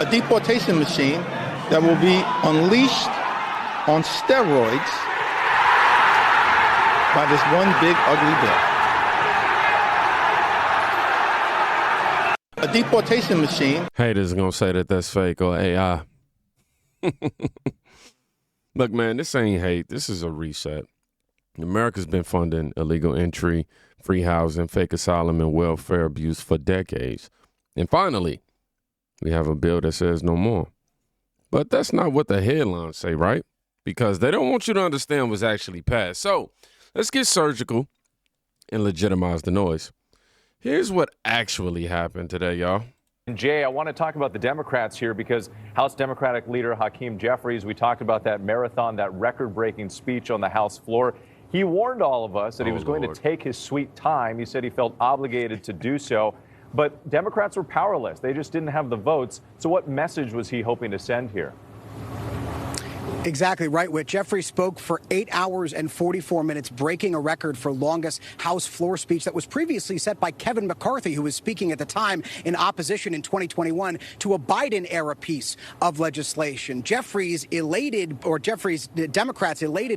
a deportation machine that will be unleashed on steroids by this one big ugly bill. A deportation machine. Haters are going to say that that's fake or AI. Look, man, this ain't hate. This is a reset. America's been funding illegal entry, free housing, fake asylum, and welfare abuse for decades. And finally, we have a bill that says no more. But that's not what the headlines say, right? Because they don't want you to understand what's actually passed. So let's get surgical and legitimize the noise. Here's what actually happened today, y'all. Jay, I want to talk about the Democrats here because House Democratic leader Hakeem Jeffries, we talked about that marathon, that record-breaking speech on the House floor. He warned all of us that he was going to take his sweet time. He said he felt obligated to do so. But Democrats were powerless. They just didn't have the votes. So what message was he hoping to send here? Exactly right, Whit. Jeffrey spoke for 8 hours and 44 minutes, breaking a record for longest House floor speech that was previously set by Kevin McCarthy, who was speaking at the time in opposition in 2021 to a Biden-era piece of legislation. Democrats elated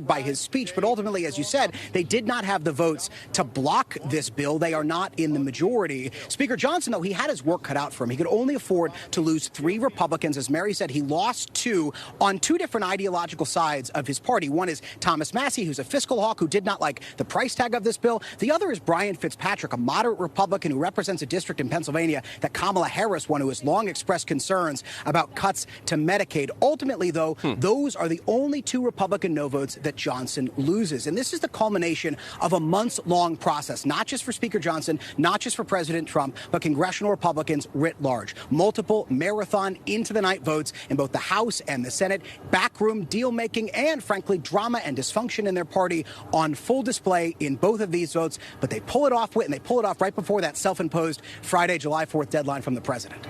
by his speech, but ultimately, as you said, they did not have the votes to block this bill. They are not in the majority. Speaker Johnson, though, he had his work cut out for him. He could only afford to lose 3 Republicans. As Mary said, he lost 2 on 2 different ideological sides of his party. One is Thomas Massie, who's a fiscal hawk who did not like the price tag of this bill. The other is Brian Fitzpatrick, a moderate Republican who represents a district in Pennsylvania that Kamala Harris won, who has long expressed concerns about cuts to Medicaid. Ultimately, though, those are the only 2 Republican no votes that Johnson loses. And this is the culmination of a months-long process, not just for Speaker Johnson, not just for President Trump, but congressional Republicans writ large. Multiple marathon into-the-night votes in both the House and the Senate, backroom deal-making, and, frankly, drama and dysfunction in their party on full display in both of these votes. But they pull it off, and they pull it off right before that self-imposed Friday, July 4th deadline from the president.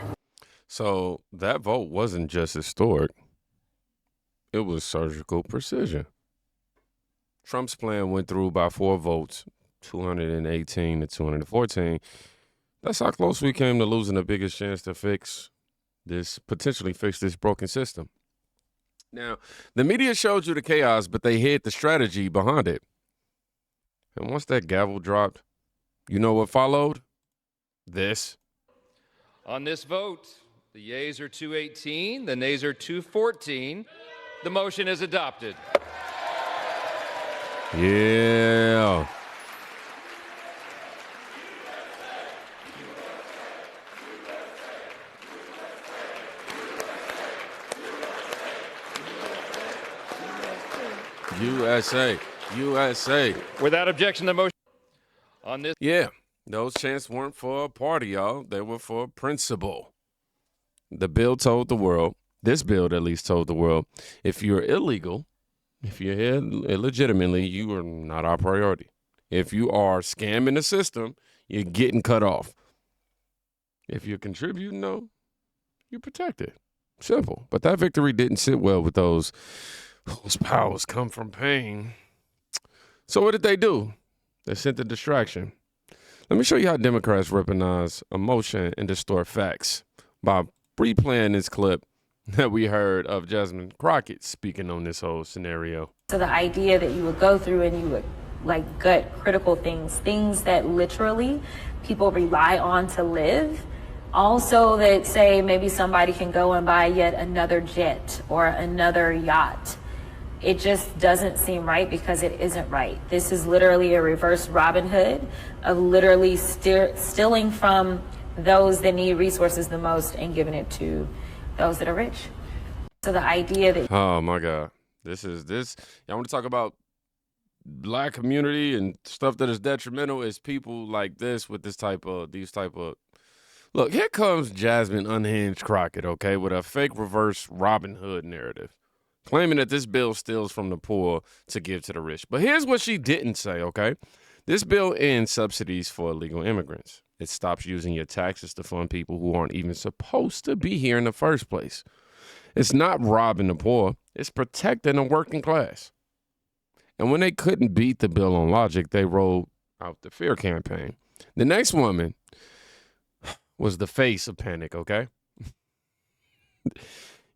So that vote wasn't just historic. It was surgical precision. Trump's plan went through by 4 votes, 218 to 214. That's how close we came to losing the biggest chance to potentially fix this broken system. Now, the media showed you the chaos, but they hid the strategy behind it. And once that gavel dropped, you know what followed? This. On this vote, the yeas are 218, the nays are 214. The motion is adopted. Yeah. USA. Without objection, the motion on this. Yeah, those chants weren't for a party, y'all. They were for principle. The bill told the world, this bill at least told the world, if you're illegal, if you're here illegitimately, you are not our priority. If you are scamming the system, you're getting cut off. If you're contributing, though, you're protected. Simple. But that victory didn't sit well with those whose powers come from pain. So what did they do? They sent a distraction. Let me show you how Democrats weaponize emotion and distort facts by replaying this clip that we heard of Jasmine Crockett speaking on this whole scenario. So the idea that you would go through and you would gut critical things that literally people rely on to live. Also that say maybe somebody can go and buy yet another jet or another yacht. It just doesn't seem right because it isn't right. This is literally a reverse Robin Hood of literally stealing from those that need resources the most and giving it to those that are rich. So the idea that... Oh, my God. This. Y'all want to talk about black community and stuff that is detrimental is people like this with these type of... Look, here comes Jasmine Unhinged Crockett, okay, with a fake reverse Robin Hood narrative, claiming that this bill steals from the poor to give to the rich. But here's what she didn't say, okay? This bill ends subsidies for illegal immigrants. It stops using your taxes to fund people who aren't even supposed to be here in the first place. It's not robbing the poor. It's protecting the working class. And when they couldn't beat the bill on logic, they rolled out the fear campaign. The next woman was the face of panic, okay?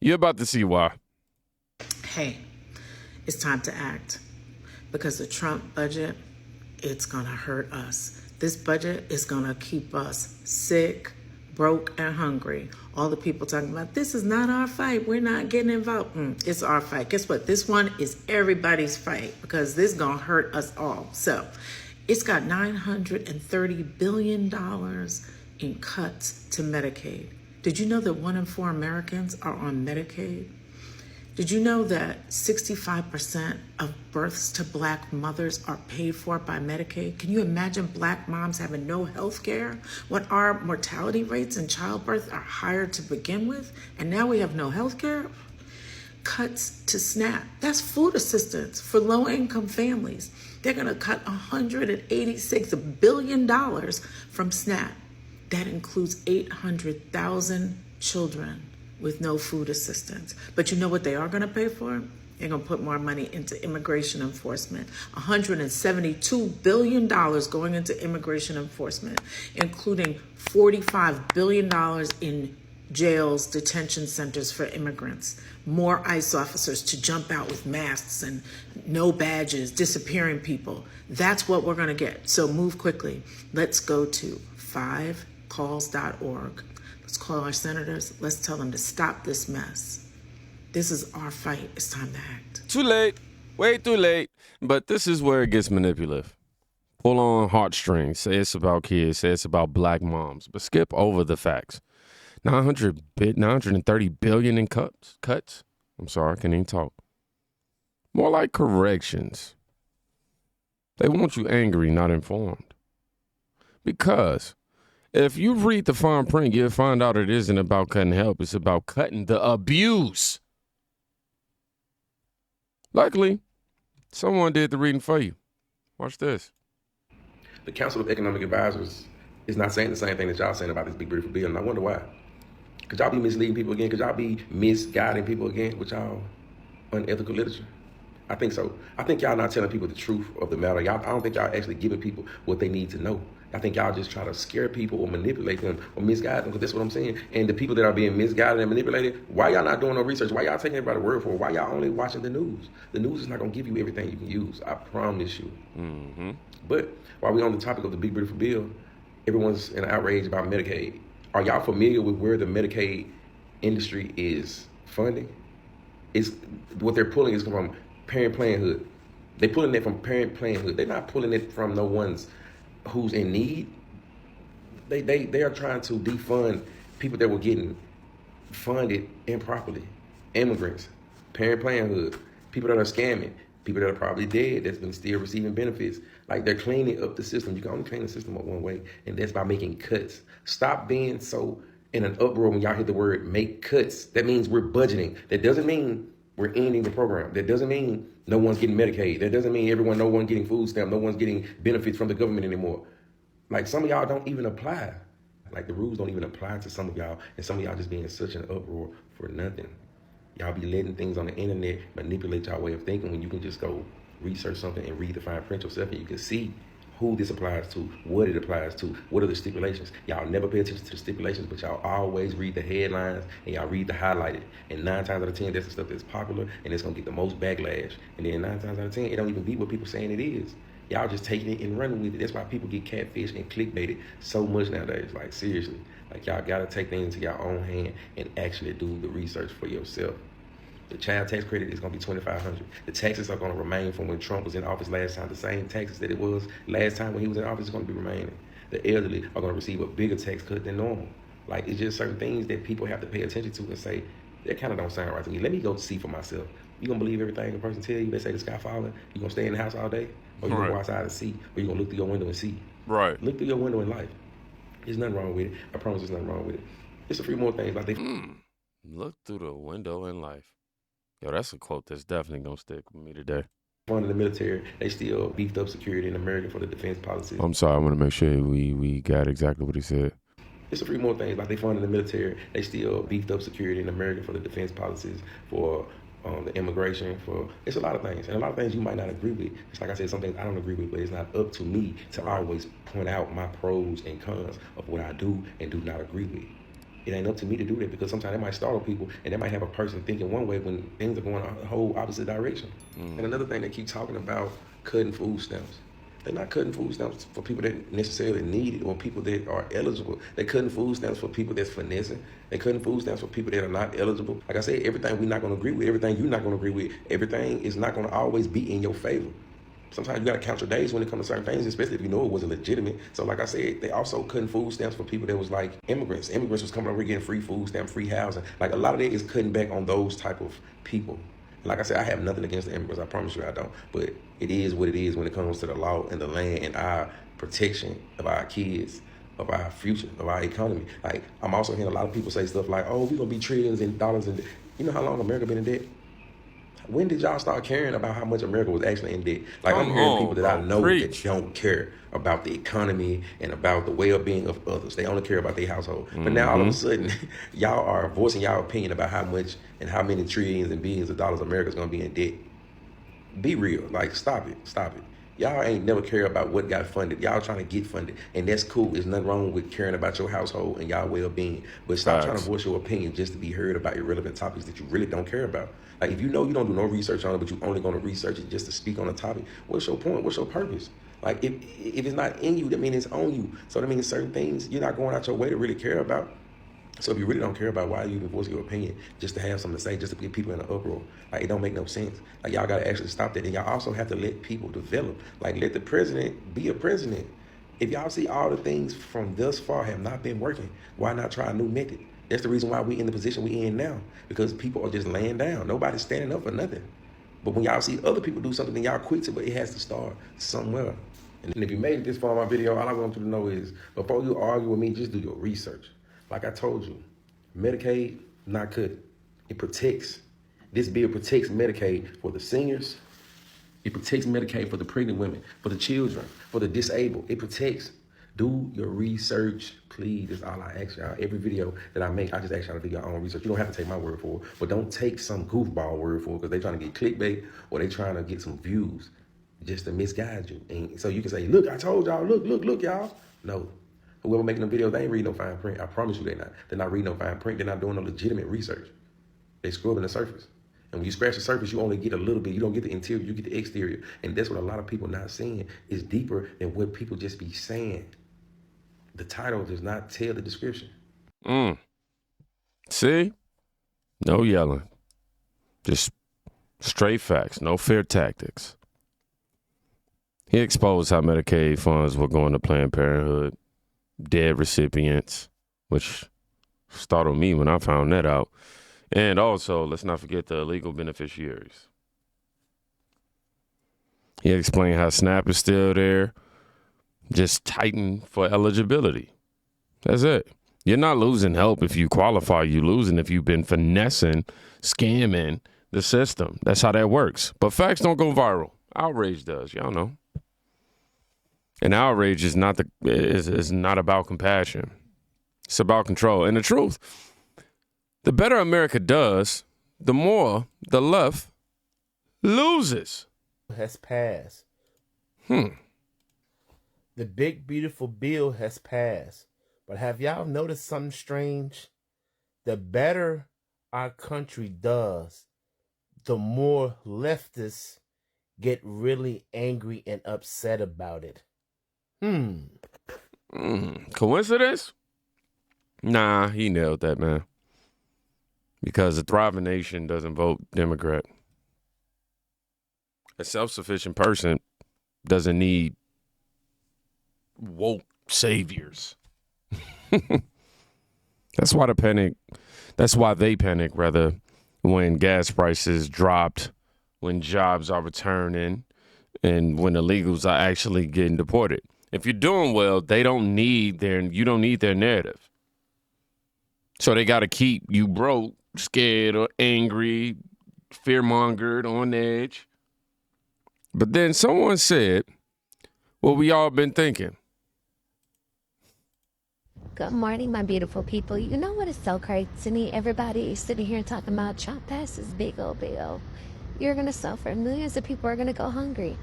You're about to see why. Hey, it's time to act, because the Trump budget, it's gonna hurt us. This budget is gonna keep us sick, broke, and hungry. All the people talking about, this is not our fight, we're not getting involved. It's our fight. Guess what? This one is everybody's fight, because this is gonna hurt us all. So it's got $930 billion in cuts to Medicaid. Did you know that 1 in 4 Americans are on Medicaid? Did you know that 65% of births to Black mothers are paid for by Medicaid? Can you imagine Black moms having no health care when our mortality rates in childbirth are higher to begin with? And now we have no health care? Cuts to SNAP. That's food assistance for low-income families. They're going to cut $186 billion from SNAP. That includes 800,000 children with no food assistance. But you know what they are going to pay for? They're going to put more money into immigration enforcement. $172 billion going into immigration enforcement, including $45 billion in jails, detention centers for immigrants, more ICE officers to jump out with masks and no badges, disappearing people. That's what we're going to get. So move quickly. Let's go to 5calls.org. Let's call our senators. Let's tell them to stop this mess. This is our fight. It's time to act. Too late. Way too late. But this is where it gets manipulative. Pull on heartstrings. Say it's about kids. Say it's about Black moms. But skip over the facts. 930 billion in cuts. I'm sorry, I can't even talk. More like corrections. They want you angry, not informed. Because if you read the fine print, you'll find out it isn't about cutting help. It's about cutting the abuse. Luckily, someone did the reading for you. Watch this. The Council of Economic Advisors is not saying the same thing that y'all saying about this big beautiful bill, and I wonder why. Could y'all be misleading people again? Could y'all be misguiding people again with y'all unethical literature? I think so. I think y'all not telling people the truth of the matter. I don't think y'all actually giving people what they need to know. I think y'all just try to scare people or manipulate them or misguide them, because that's what I'm saying. And the people that are being misguided and manipulated, why y'all not doing no research? Why y'all taking everybody's word for it? Why y'all only watching the news? The news is not going to give you everything you can use. I promise you. Mm-hmm. But while we're on the topic of the big beautiful bill, everyone's in outrage about Medicaid. Are y'all familiar with where the Medicaid industry is funding? It's what they're pulling is from Parent Parenthood. They're pulling it from Parent Parenthood. They're not pulling it from no one's who's in need. They are trying to defund people that were getting funded improperly. Immigrants, Parent Parenthood, people that are scamming, people that are probably dead that's been still receiving benefits. Like, they're cleaning up the system. You can only clean the system up one way, and that's by making cuts. Stop being so in an uproar when y'all hear the word make cuts. That means we're budgeting. That doesn't mean we're ending the program. That doesn't mean no one's getting Medicaid. That doesn't mean no one getting food stamp, no one's getting benefits from the government anymore. Like, some of y'all don't even apply. Like, the rules don't even apply to some of y'all, and some of y'all just being in such an uproar for nothing. Y'all be letting things on the internet manipulate y'all way of thinking when you can just go research something and read the fine print yourself, and you can see who this applies to, what it applies to, what are the stipulations. Y'all never pay attention to the stipulations, but y'all always read the headlines and y'all read the highlighted. And 9 times out of 10, that's the stuff that's popular and it's gonna get the most backlash. And then 9 times out of 10, it don't even be what people saying it is. Y'all just taking it and running with it. That's why people get catfished and clickbaited so much nowadays. Like, seriously, like, y'all gotta take things into your own hand and actually do the research for yourself. The child tax credit is going to be $2,500. The taxes are going to remain from when Trump was in office last time. The same taxes that it was last time when he was in office is going to be remaining. The elderly are going to receive a bigger tax cut than normal. Like, it's just certain things that people have to pay attention to and say, that kind of don't sound right to me. Let me go see for myself. You going to believe everything a person tell you? They say the sky falling. You going to stay in the house all day? Or you going to go outside and see? Or you going to look through your window and see? Right. Look through your window in life. There's nothing wrong with it. I promise there's nothing wrong with it. It's a few more things. Like Look through the window in life. Yo, that's a quote that's definitely going to stick with me today. Funding the military, they still beefed up security in America for the defense policy. I'm sorry, I want to make sure we got exactly what he said. It's a few more things, like they funded the military, they still beefed up security in America for the defense policies, for the immigration, for, it's a lot of things. And a lot of things you might not agree with. It's like I said, some things I don't agree with, but it's not up to me to always point out my pros and cons of what I do and do not agree with. it ain't up to me to do that, because sometimes it might startle people and they might have a person thinking one way when things are going a whole opposite direction. And another thing, they keep talking about cutting food stamps. They're not cutting food stamps for people that necessarily need it or people that are eligible. They're cutting food stamps for people that's finessing. They're cutting food stamps for people that are not eligible. Like I said, everything we're not going to agree with, everything you're not going to agree with, everything is not going to always be in your favor. Sometimes you got to count your days when it comes to certain things, especially if you know it wasn't legitimate. So like I said, they also cutting food stamps for people that was like immigrants. Immigrants was coming over here getting free food stamp, free housing. Like a lot of that is cutting back on those type of people. Like I said, I have nothing against the immigrants. I promise you I don't. But it is what it is when it comes to the law and the land and our protection of our kids, of our future, of our economy. Like, I'm also hearing a lot of people say stuff like, oh, we're going to be trillions in dollars. And you know how long America been in debt? When did y'all start caring about how much America was actually in debt? Like, I'm hearing people that I know that don't care about the economy and about the well-being of others. They only care about their household. But now all of a sudden, y'all are voicing y'all opinion about how much and how many trillions and billions of dollars America's gonna be in debt. Be real. Like, stop it. Stop it. Y'all ain't never care about what got funded. Y'all trying to get funded. And that's cool. There's nothing wrong with caring about your household and y'all well-being. But stop trying to voice your opinion just to be heard about irrelevant topics that you really don't care about. Like, if you know you don't do no research on it, but you're only going to research it just to speak on a topic, what's your point? What's your purpose? Like, if it's not in you, that means it's on you. So that means certain things you're not going out your way to really care about. So if you really don't care about, why you even voice your opinion just to have something to say, just to get people in an uproar? Like, it don't make no sense. Like, y'all got to actually stop that. And y'all also have to let people develop. Like, let the president be a president. If y'all see all the things from thus far have not been working, why not try a new method? That's the reason why we in the position we in now, because people are just laying down. Nobody's standing up for nothing. But when y'all see other people do something, then y'all quit it, but it has to start somewhere. And if you made it this far in my video, all I want you to know is, before you argue with me, just do your research. Like I told you, Medicaid, not cut. It protects. This bill protects Medicaid for the seniors. It protects Medicaid for the pregnant women, for the children, for the disabled. It protects. Do your research, please. That's all I ask y'all. Every video that I make, I just ask y'all to do your own research. You don't have to take my word for it, but don't take some goofball word for it, because they're trying to get clickbait or they're trying to get some views just to misguide you. And so you can say, look, I told y'all, look, y'all. No. Whoever making them videos, they ain't reading no fine print. I promise you they're not. They're not reading no fine print. They're not doing no legitimate research. They scrubbing the surface. And when you scratch the surface, you only get a little bit. You don't get the interior, you get the exterior. And that's what a lot of people not seeing is deeper than what people just be saying. The title does not tell the description. See? No yelling. Just straight facts. No fear tactics. He exposed how Medicaid funds were going to Planned Parenthood, dead recipients, which startled me when I found that out. And also, let's not forget the illegal beneficiaries. He explained how SNAP is still there, just tighten for eligibility. That's it. You're not losing help if you qualify. You're losing if you've been finessing, scamming the system. That's how that works. But facts don't go viral. Outrage does. Y'all know. And outrage is not about compassion. It's about control. And the truth, the better America does, the more the left loses. Has passed. The big, beautiful bill has passed. But have y'all noticed something strange? The better our country does, the more leftists get really angry and upset about it. Coincidence? Nah, he nailed that, man. Because a thriving nation doesn't vote Democrat. A self-sufficient person doesn't need woke saviors. That's why they panic, rather, when gas prices dropped, when jobs are returning, and when illegals are actually getting deported. If you're doing well, you don't need their narrative. So they got to keep you broke, scared, or angry, fear-mongered, on edge. But then someone said what we all been thinking. Good morning, my beautiful people. You know what is so crazy to me? Everybody is sitting here talking about Trump passed this big old bill. You're going to suffer. Millions of people are going to go hungry.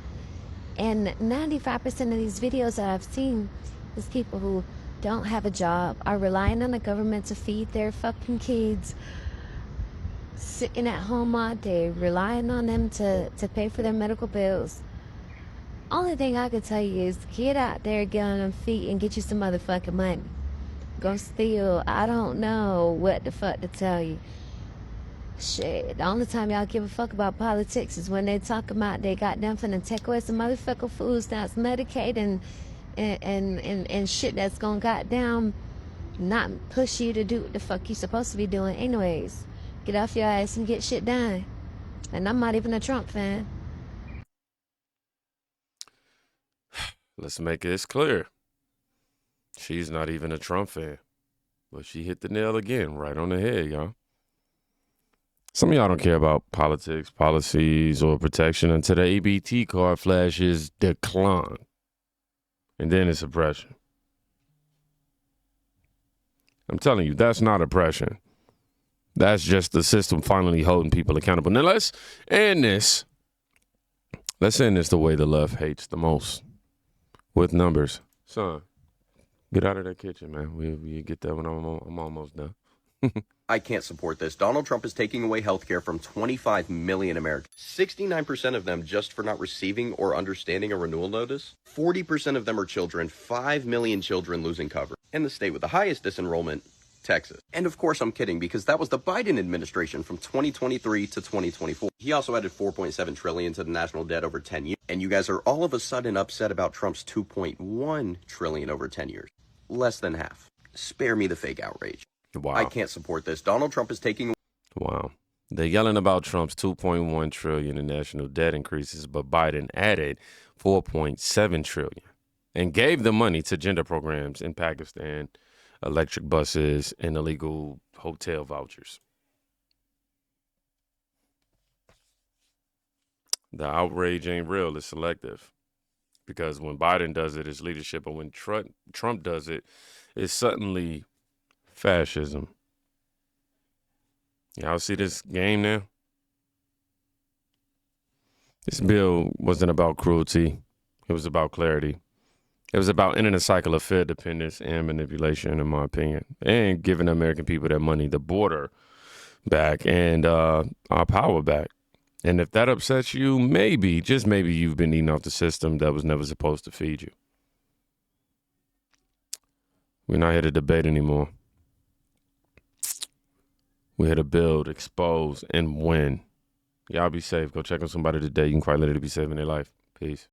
And 95% of these videos that I've seen is people who don't have a job, are relying on the government to feed their fucking kids, sitting at home all day, relying on them to pay for their medical bills. Only thing I could tell you is get out there, get on them feet, and get you some motherfucking money. Go steal. I don't know what the fuck to tell you. Shit, the only time y'all give a fuck about politics is when they talk about they goddamn finna take away some motherfucking food stamps, Medicaid, and shit that's gonna goddamn not push you to do what the fuck you supposed to be doing anyways. Get off your ass and get shit done. And I'm not even a Trump fan. Let's make this clear. She's not even a Trump fan. But she hit the nail again, right on the head, y'all. Some of y'all don't care about politics, policies, or protection until the ABT card flashes decline. And then it's oppression. I'm telling you, that's not oppression. That's just the system finally holding people accountable. Now let's end this. Let's end this the way the left hates the most. With numbers. Son, get out of that kitchen, man. We get that when I'm almost done. I can't support this. Donald Trump is taking away health care from 25 million Americans. 69% of them just for not receiving or understanding a renewal notice. 40% of them are children. 5 million children losing coverage. And the state with the highest disenrollment, Texas. And of course I'm kidding, because that was the Biden administration from 2023 to 2024. He also added 4.7 trillion to the national debt over 10 years. And you guys are all of a sudden upset about Trump's 2.1 trillion over 10 years. Less than half. Spare me the fake outrage. Wow. I can't support this. Donald Trump is taking... Wow. They're yelling about Trump's 2.1 trillion in national debt increases, but Biden added 4.7 trillion and gave the money to gender programs in Pakistan, electric buses, and illegal hotel vouchers. The outrage ain't real. It's selective. Because when Biden does it, it's leadership. But when Trump does it, it's suddenly fascism. Y'all see this game now? This bill wasn't about cruelty. It was about clarity. It was about ending a cycle of fear, dependence, and manipulation, in my opinion, and giving the American people their money, the border back, and our power back. And if that upsets you, maybe, just maybe, you've been eating off the system that was never supposed to feed you. We're not here to debate anymore. We're here to build, expose, and win. Y'all be safe. Go check on somebody today. You can quite literally be saving their life. Peace.